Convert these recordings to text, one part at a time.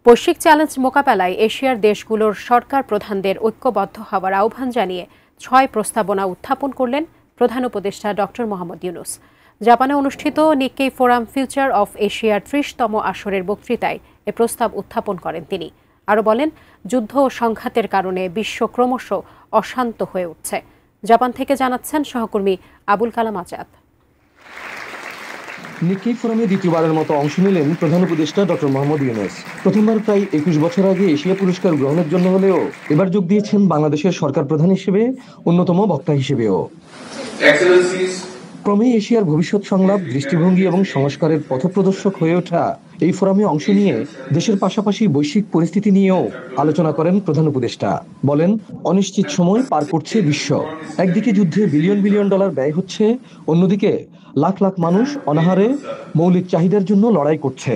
বৈশ্বিক চ্যালেঞ্জ মোকাবেলায় এশিয়ার দেশগুলোর সরকার প্রধানদের ঐক্যবদ্ধ হওয়ার আহ্বান জানিয়ে ৬ প্রস্তাবনা উত্থাপন করলেন প্রধান উপদেষ্টা ডক্টর মোহাম্মদ ইউনূস। জাপানে অনুষ্ঠিত নিক্কেই ফোরাম ফিউচার অফ এশিয়ার ৩০তম আসরের বক্তৃতায় এ প্রস্তাব উত্থাপন করেন তিনি। আরও বলেন, যুদ্ধ ও সংঘাতের কারণে বিশ্ব ক্রমশ অশান্ত হয়ে উঠছে। জাপান থেকে জানাচ্ছেন সহকর্মী আবুল কালাম আজাদ। নিক্কেই ফোরামে দ্বিতীয়বারের মতো অংশ নিলেন প্রধান উপদেষ্টা ডক্টর মোহাম্মদ ইউনূস। প্রথমবার প্রায় ২১ বছর আগে এশিয়া পুরস্কার গ্রহণের জন্য হলেও এবার যোগ দিয়েছেন বাংলাদেশের সরকার প্রধান হিসেবে, অন্যতম বক্তা হিসেবেও। ক্রমেই এশিয়ার ভবিষ্যৎ সংলাপ, দৃষ্টিভঙ্গি এবং সংস্কারের পথপ্রদর্শক হয়ে ওঠা এই ফোরামে অংশ নিয়ে দেশের পাশাপাশি বৈশ্বিক পরিস্থিতি নিয়েও আলোচনা করেন প্রধান উপদেষ্টা। বলেন, অনিশ্চিত সময় পার করছে বিশ্ব। একদিকে যুদ্ধে বিলিয়ন বিলিয়ন ডলার ব্যয় হচ্ছে, অন্যদিকে লাখ লাখ মানুষ অনাহারে মৌলিক চাহিদার জন্য লড়াই করছে।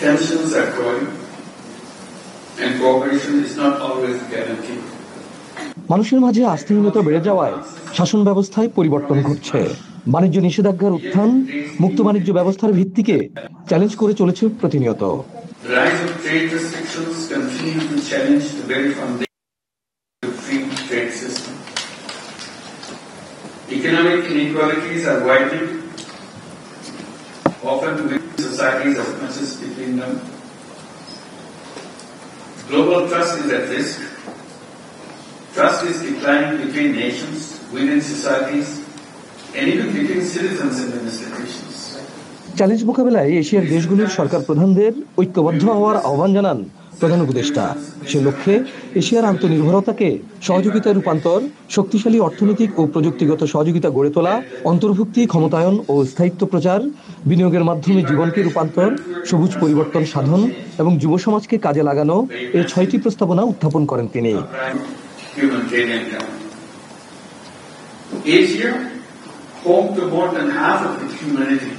Tensions are growing and cooperation is not always guaranteed. মানুষের মাঝে আস্থাহীনতা বেড়ে যাওয়ায় শাসন ব্যবস্থায় পরিবর্তন ঘটছে। বাণিজ্য নিষেধাজ্ঞার উত্থান মুক্ত বাণিজ্য ব্যবস্থার ভিত্তিকে চ্যালেঞ্জ করে চলেছে প্রতিনিয়ত। The rise of trade restrictions continue to challenge the very foundation of the free trade system. Economic inequalities are widening, often within societies as much as between them. Global trust is at risk. Trust is declining between nations, within societies, and even between citizens and institutions. Challenge মোকাবেলায় এশিয়ার দেশগুলোর সরকার প্রধানদের ঐক্যবদ্ধ হওয়ার আহ্বান জানান প্রধান উপদেষ্টা। সে লক্ষ্যে এশিয়ার আন্তনির্ভরতাকে সহযোগিতায় রূপান্তর, শক্তিশালী অর্থনৈতিক ও প্রযুক্তিগত সহযোগিতা গড়ে তোলা, অন্তর্ভুক্তি, ক্ষমতায়ন ও স্থায়িত্ব প্রচার, বিনিয়োগের মাধ্যমে জীবনকে রূপান্তর, সবুজ পরিবর্তন সাধন এবং যুব সমাজকে কাজে লাগানো, এই ৬টি প্রস্তাবনা উত্থাপন করেন তিনি। Asia, home to more than half of its humanity,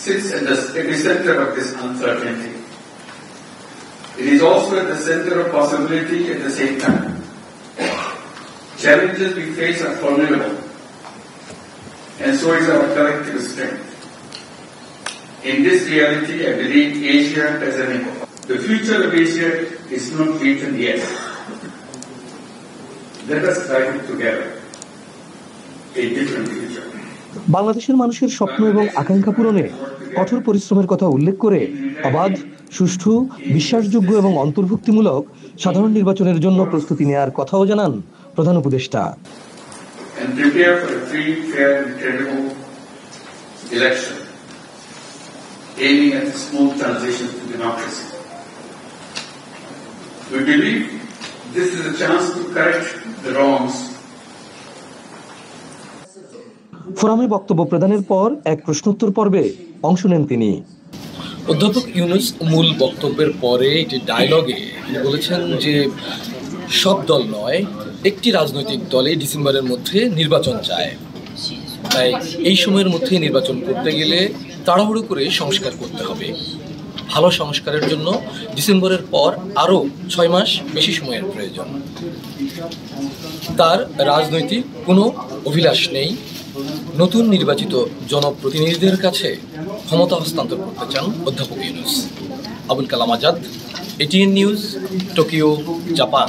sits at the epicenter of this uncertainty. It is also at the center of possibility at the same time. Challenges we face are formidable, and so is our collective strength. In this reality, I believe Asia has an echo. The future of Asia is not written yet. Let us write it together. A different future. বাংলাদেশের মানুষের স্বপ্ন এবং আকাঙ্ক্ষা পূরণে কঠোর পরিশ্রমের কথা উল্লেখ করে অবাধ, সুষ্ঠু, বিশ্বাসযোগ্য এবং অন্তর্ভুক্তিমূলক সাধারণ নির্বাচনের জন্য প্রস্তুতি নেওয়ার কথাও জানান প্রধান উপদেষ্টা। And prepare for a free, fair, and credible election, aiming at a smooth transition to democracy. We believe this is a chance to correct the wrongs. ফোরামে বক্তব্য প্রদানের পর এক প্রশ্নোত্তর পর্বে অংশ নেন তিনি। অধ্যাপক ইউনূস মূল বক্তব্যের পরে একটি ডায়লগে তিনি বলেছেন যে সব দল নয়, একটি রাজনৈতিক দলে ডিসেম্বরের মধ্যে নির্বাচন চায়। তাই এই সময়ের মধ্যে নির্বাচন করতে গেলে তাড়াহুড়ো করে সংস্কার করতে হবে। ভালো সংস্কারের জন্য ডিসেম্বরের পর আরও ৬ মাস বেশি সময়ের প্রয়োজন। তার রাজনৈতিক কোনো অভিলাষ নেই। নতুন নির্বাচিত জনপ্রতিনিধিদের কাছে ক্ষমতা হস্তান্তর করতে চান অধ্যাপক Yunus. Abul Kalam Azad, ATN news, Tokyo, Japan.